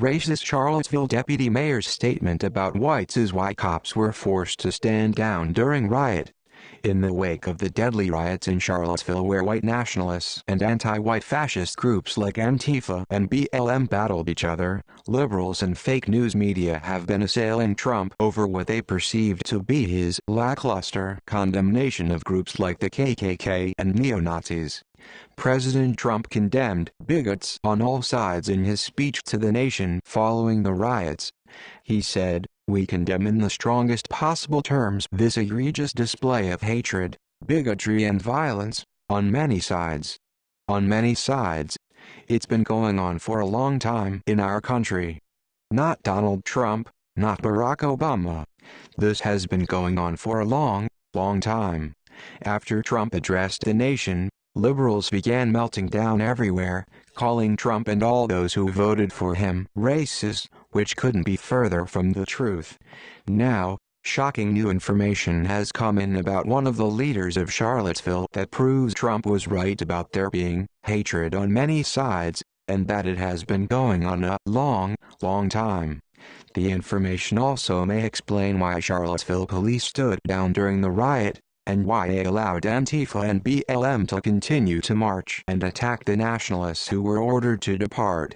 Racist Charlottesville deputy mayor's statement about whites is why cops were forced to stand down during riot. In the wake of the deadly riots in Charlottesville where white nationalists and anti-white fascist groups like Antifa and BLM battled each other, liberals and fake news media have been assailing Trump over what they perceived to be his lackluster condemnation of groups like the KKK and neo-Nazis. President Trump condemned bigots on all sides in his speech to the nation following the riots. He said, "We condemn in the strongest possible terms this egregious display of hatred, bigotry and violence, on many sides. On many sides. It's been going on for a long time in our country. Not Donald Trump, not Barack Obama. This has been going on for a long, long time." After Trump addressed the nation, liberals began melting down everywhere, calling Trump and all those who voted for him racist, which couldn't be further from the truth. Now, shocking new information has come in about one of the leaders of Charlottesville that proves Trump was right about there being hatred on many sides, and that it has been going on a long, long time. The information also may explain why Charlottesville police stood down during the riot, and why they allowed Antifa and BLM to continue to march and attack the nationalists who were ordered to depart.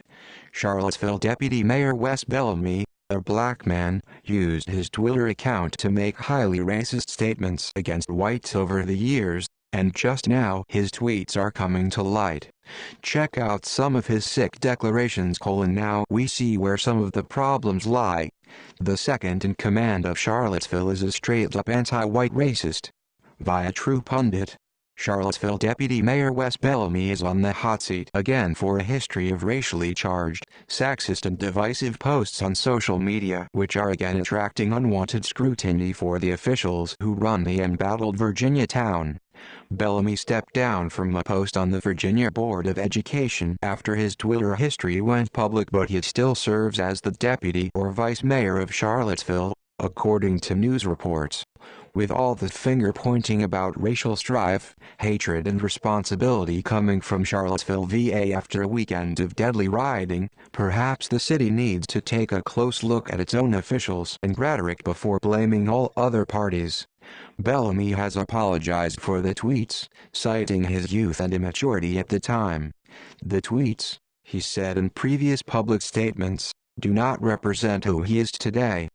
Charlottesville Deputy Mayor Wes Bellamy, a black man, used his Twitter account to make highly racist statements against whites over the years, and just now his tweets are coming to light. Check out some of his sick declarations. Now we see where some of the problems lie. The second in command of Charlottesville is a straight-up anti-white racist. Via True Pundit, Charlottesville Deputy Mayor Wes Bellamy is on the hot seat again for a history of racially charged, sexist and divisive posts on social media which are again attracting unwanted scrutiny for the officials who run the embattled Virginia town. Bellamy stepped down from a post on the Virginia Board of Education after his Twitter history went public, but he still serves as the deputy or vice mayor of Charlottesville, according to news reports. With all the finger-pointing about racial strife, hatred and responsibility coming from Charlottesville VA after a weekend of deadly rioting, perhaps the city needs to take a close look at its own officials and rhetoric before blaming all other parties. Bellamy has apologized for the tweets, citing his youth and immaturity at the time. The tweets, he said in previous public statements, do not represent who he is today.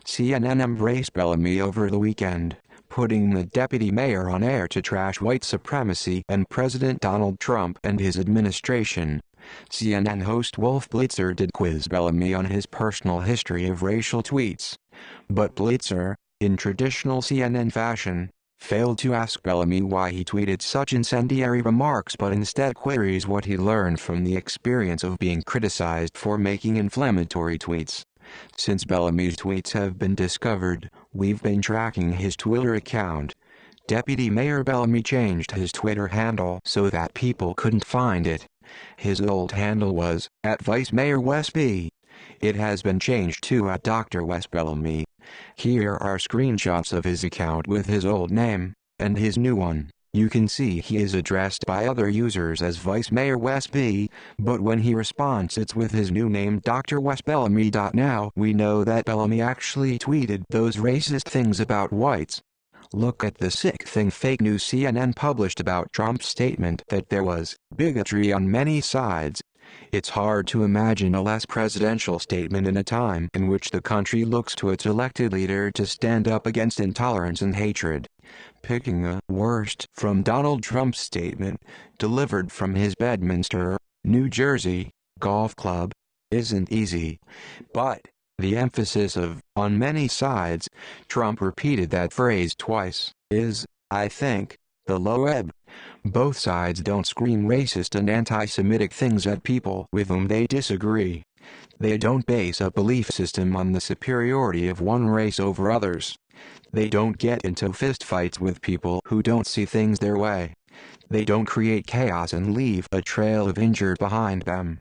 CNN embraced Bellamy over the weekend, putting the deputy mayor on air to trash white supremacy and President Donald Trump and his administration. CNN host Wolf Blitzer did quiz Bellamy on his personal history of racial tweets. But Blitzer, in traditional CNN fashion, failed to ask Bellamy why he tweeted such incendiary remarks, but instead queries what he learned from the experience of being criticized for making inflammatory tweets. Since Bellamy's tweets have been discovered, we've been tracking his Twitter account. Deputy Mayor Bellamy changed his Twitter handle so that people couldn't find it. His old handle was @ViceMayorWesB. It has been changed to @Dr. Wes Bellamy. Here are screenshots of his account with his old name, and his new one. You can see he is addressed by other users as Vice Mayor Wes B, but when he responds it's with his new name Dr. Wes Bellamy. Now we know that Bellamy actually tweeted those racist things about whites. Look at the sick thing fake news CNN published about Trump's statement that there was bigotry on many sides. It's hard to imagine a less presidential statement in a time in which the country looks to its elected leader to stand up against intolerance and hatred. Picking the worst from Donald Trump's statement, delivered from his Bedminster, New Jersey, golf club, isn't easy. But the emphasis of "on many sides," Trump repeated that phrase twice, is, I think, the low ebb. Both sides don't scream racist and anti-Semitic things at people with whom they disagree. They don't base a belief system on the superiority of one race over others. They don't get into fistfights with people who don't see things their way. They don't create chaos and leave a trail of injured behind them.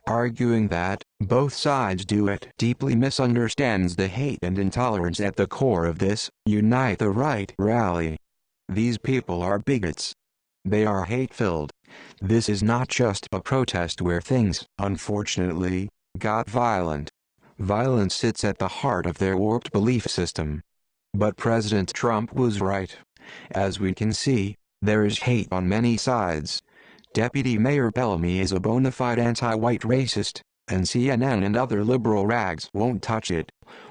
Arguing that both sides do it deeply misunderstands the hate and intolerance at the core of this Unite the Right rally. These people are bigots. They are hate-filled. This is not just a protest where things, unfortunately, got violent. Violence sits at the heart of their warped belief system. But President Trump was right. As we can see, there is hate on many sides. Deputy Mayor Bellamy is a bona fide anti-white racist, and CNN and other liberal rags won't touch it.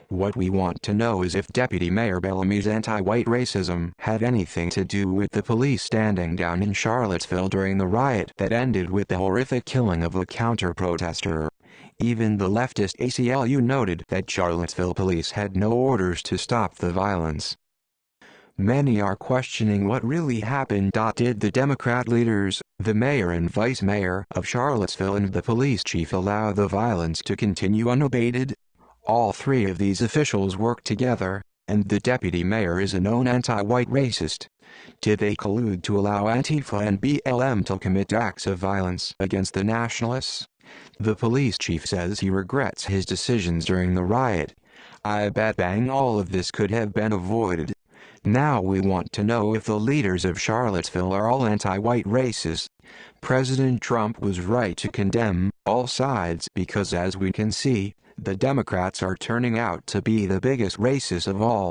What we want to know is if Deputy Mayor Bellamy's anti-white racism had anything to do with the police standing down in Charlottesville during the riot that ended with the horrific killing of a counter-protester. Even the leftist ACLU noted that Charlottesville police had no orders to stop the violence. Many are questioning what really happened. Did the Democrat leaders, the mayor and vice mayor of Charlottesville and the police chief allow the violence to continue unabated? All three of these officials work together, and the deputy mayor is a known anti-white racist. Did they collude to allow Antifa and BLM to commit acts of violence against the nationalists? The police chief says he regrets his decisions during the riot. I bet bang all of this could have been avoided. Now we want to know if the leaders of Charlottesville are all anti-white racists. President Trump was right to condemn all sides because, as we can see, the Democrats are turning out to be the biggest racists of all.